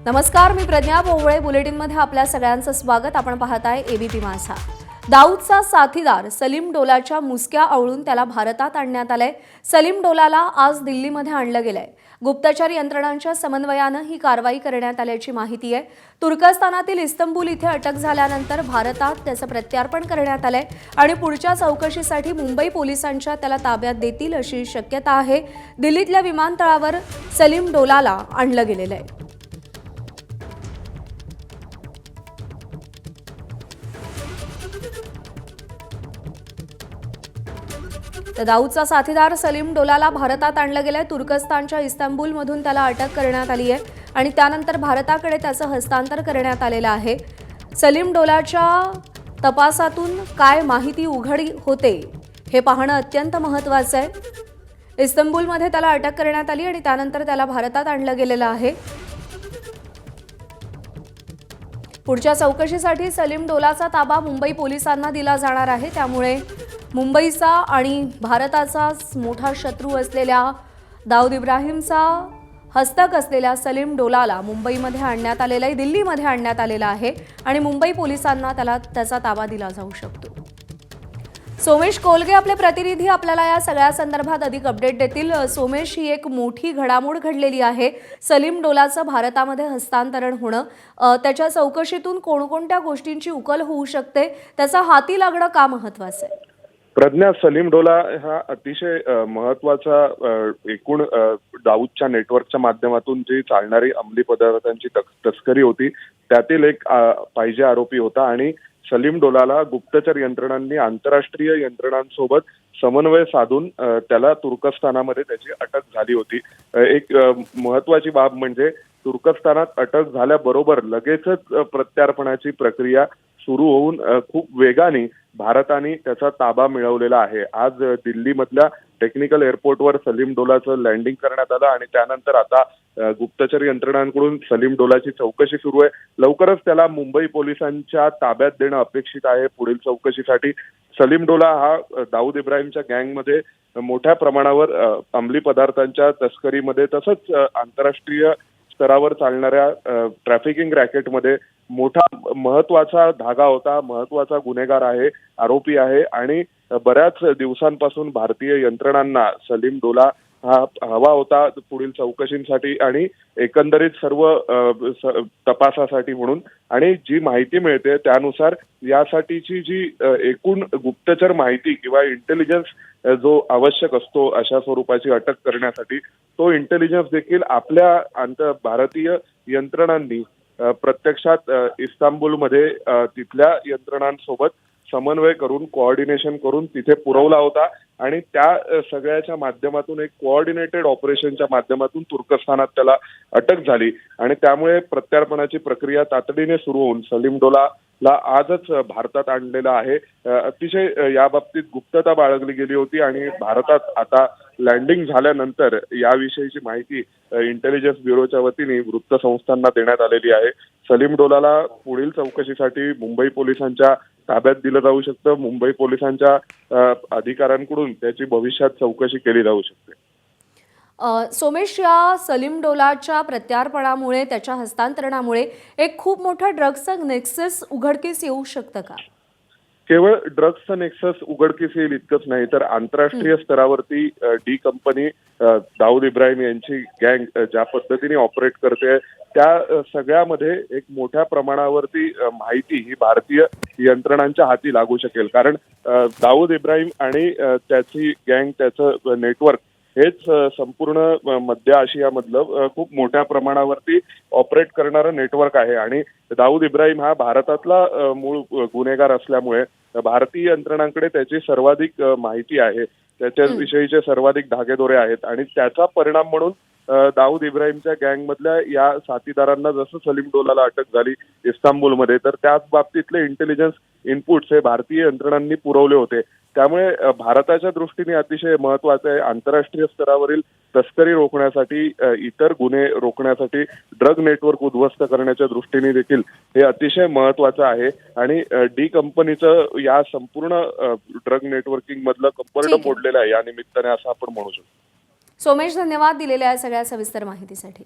नमस्कार, मी प्रज्ञा भोवळे. बुलेटिनमध्ये आपल्या सगळ्यांचं स्वागत. आपण पाहताय एबीपी माझा. दाऊदचा साथीदार सलीम डोलाच्या मुसक्या आवळून त्याला भारतात आणण्यात आलंय. सलीम डोलाला आज दिल्लीमध्ये आणलं गेलंय. गुप्तचर यंत्रणांच्या समन्वयानं ही कारवाई करण्यात आल्याची माहिती आहे. तुर्कस्तानातील इस्तंबूल इथे अटक झाल्यानंतर भारतात त्याचं प्रत्यार्पण करण्यात आलंय आणि पुढच्या चौकशीसाठी मुंबई पोलिसांच्या त्याला ताब्यात देतील अशी शक्यता आहे. दिल्लीतल्या विमानतळावर सलीम डोलाला आणलं गेलेलं आहे. तर दाऊदचा साथीदार सलीम डोलाला भारतात आणलं गेलंय. तुर्कस्तानच्या इस्तांबूलमधून त्याला अटक करण्यात आली आहे आणि त्यानंतर भारताकडे त्याचं हस्तांतर करण्यात आलेलं आहे. सलीम डोलाच्या तपासातून काय माहिती उघड होते हे पाहणं अत्यंत महत्त्वाचं आहे. इस्तांबूलमध्ये त्याला अटक करण्यात आली आणि त्यानंतर त्याला भारतात आणलं गेलेलं आहे. पुढच्या चौकशीसाठी सलीम डोलाचा ताबा मुंबई पोलिसांना दिला जाणार आहे. त्यामुळे मुंबईचा आणि भारताचा मोठा शत्रू असलेल्या दाऊद इब्राहिमचा हस्तक असलेल्या सलीम डोलाला मुंबईमध्ये आणण्यात आलेला आहे, दिल्लीमध्ये आणण्यात आलेला आहे आणि मुंबई पोलिसांना त्याचा ताबा दिला जाऊ शकतो. सोमेश कोलगे आपले प्रतिनिधी आपल्याला या सगळ्या संदर्भात अधिक अपडेट देतील. सोमेश, ही एक मोठी घडामोड घडलेली आहे. सलीम डोलाचं भारतामध्ये हस्तांतरण होणं, त्याच्या चौकशीतून कोणकोणत्या गोष्टींची उकल होऊ शकते, त्याचा हाती लागणं का महत्त्वाचं आहे? प्रज्ञा, सलीम डोला हा अतिशय महत्वाचा एकूण दाऊदच्या नेटवर्कच्या माध्यमातून जी चालणारी अंमली पदार्थांची तस्करी होती त्यातील एक पाहिजे आरोपी होता आणि सलीम डोलाला गुप्तचर यंत्रणांनी आंतरराष्ट्रीय यंत्रणांसोबत समन्वय साधून त्याला तुर्कस्तानामध्ये त्याची अटक झाली होती. एक महत्वाची बाब म्हणजे तुर्कस्तानात अटक झाल्याबरोबर लगेचच प्रत्यार्पणाची प्रक्रिया सुरू होऊन खूप वेगाने भारताने त्याचा ताबा मिळवलेला आहे. आज दिल्लीमधल्या टेक्निकल एअरपोर्टवर सलीम डोलाचं लँडिंग करण्यात आलं आणि त्यानंतर आता गुप्तचर यंत्रणांकडून सलीम डोलाची चौकशी सुरू आहे. लवकरच त्याला मुंबई पोलिसांच्या ताब्यात देणं अपेक्षित आहे पुढील चौकशीसाठी. सलीम डोला हा दाऊद इब्राहिमच्या गँगमध्ये मोठ्या प्रमाणावर अंमली पदार्थांच्या तस्करीमध्ये तसंच आंतरराष्ट्रीय स्तरावर चालणाऱ्या ट्रॅफिकिंग रॅकेटमध्ये मोठा महत्वाचा धागा होता, महत्वाचा गुन्हेगार आहे, आरोपी आहे आणि बऱ्याच दिवसांपासून भारतीय यंत्रणांना सलीम डोला हा हवा होता पुढील चौकशींसाठी आणि एकंदरीत सर्व तपासासाठी म्हणून. आणि जी माहिती मिळते त्यानुसार यासाठीची जी एकूण गुप्तचर माहिती किंवा इंटेलिजन्स जो आवश्यक असतो अशा स्वरूपाची अटक करण्यासाठी, तो इंटेलिजन्स देखील आपल्या भारतीय यंत्रणांनी प्रत्यक्षात इस्तांबूलमध्ये तिथल्या यंत्रणांसोबत समन्वय करून कोऑर्डिनेशन करून तिथे पुरवला होता आणि त्या सगळ्याच्या माध्यमातून एक कोऑर्डिनेटेड ऑपरेशनच्या माध्यमातून तुर्कस्तानात त्याला अटक झाली आणि त्यामुळे प्रत्यार्पणाची प्रक्रिया तातडीने सुरू होऊन सलीम डोलाला आजच भारतात आणलेला आहे. अतिशय या बाबतीत गुप्तता बाळगली गेली होती आणि भारतात आता लँडिंग झाल्यानंतर याविषयीची माहिती इंटेलिजन्स ब्युरोच्या वतीने वृत्तसंस्थांना देण्यात आलेली आहे. सलीम डोलाला पुढील चौकशीसाठी मुंबई पोलिसांच्या ताब्यात दिलं जाऊ शकतं. मुंबई पोलिसांच्या अधिकाऱ्यांकडून त्याची भविष्यात चौकशी केली जाऊ शकते. सोमेश, या सलीम डोलाच्या प्रत्यार्पणामुळे, त्याच्या हस्तांतरणामुळे एक खूप मोठा ड्रग्सचं नेक्सस उघडकीस येऊ शकतं का? केवळ ड्रग्सचं नेक्सस उघडकीस येईल इतकंच नाही तर आंतरराष्ट्रीय स्तरावरती डी कंपनी दाऊद इब्राहिम यांची गँग ज्या पद्धतीने ऑपरेट करते त्या सगळ्यामध्ये एक मोठ्या प्रमाणावरती माहिती ही भारतीय यंत्रणांच्या हाती लागू शकेल. कारण दाऊद इब्राहिम आणि त्याची गँग, त्याचं नेटवर्क हेच संपूर्ण मध्य आशियामधलं खूप मोठ्या प्रमाणावरती ऑपरेट करणारं नेटवर्क आहे आणि दाऊद इब्राहिम हा भारतातला मूळ गुन्हेगार असल्यामुळे भारतीय यंत्रणांकडे त्याची सर्वाधिक माहिती आहे, त्याच्याविषयीचे सर्वाधिक धागेदोरे आहेत आणि त्याचा परिणाम म्हणून दाऊद इब्राहिमच्या गँगमधल्या या साथीदारांना जसं सलीम डोलाला अटक झाली इस्तांबूलमध्ये तर त्याच बाबतीतले इंटेलिजन्स इनपुट्स हे भारतीय यंत्रणांनी पुरवले होते. त्यामुळे भारताच्या दृष्टीने अतिशय महत्वाचं आहे. आंतरराष्ट्रीय स्तरावरील तस्करी रोखण्यासाठी, इतर गुन्हे रोखण्यासाठी, ड्रग नेटवर्क उद्ध्वस्त करण्याच्या दृष्टीने देखील हे अतिशय महत्वाचं आहे आणि डी कंपनीचं या संपूर्ण ड्रग नेटवर्किंग मधलं कंपर्ट मोडलेलं आहे या निमित्ताने असं आपण म्हणू शकतो. सोमेश, धन्यवाद दिलेल्या सगळ्या सविस्तर माहितीसाठी.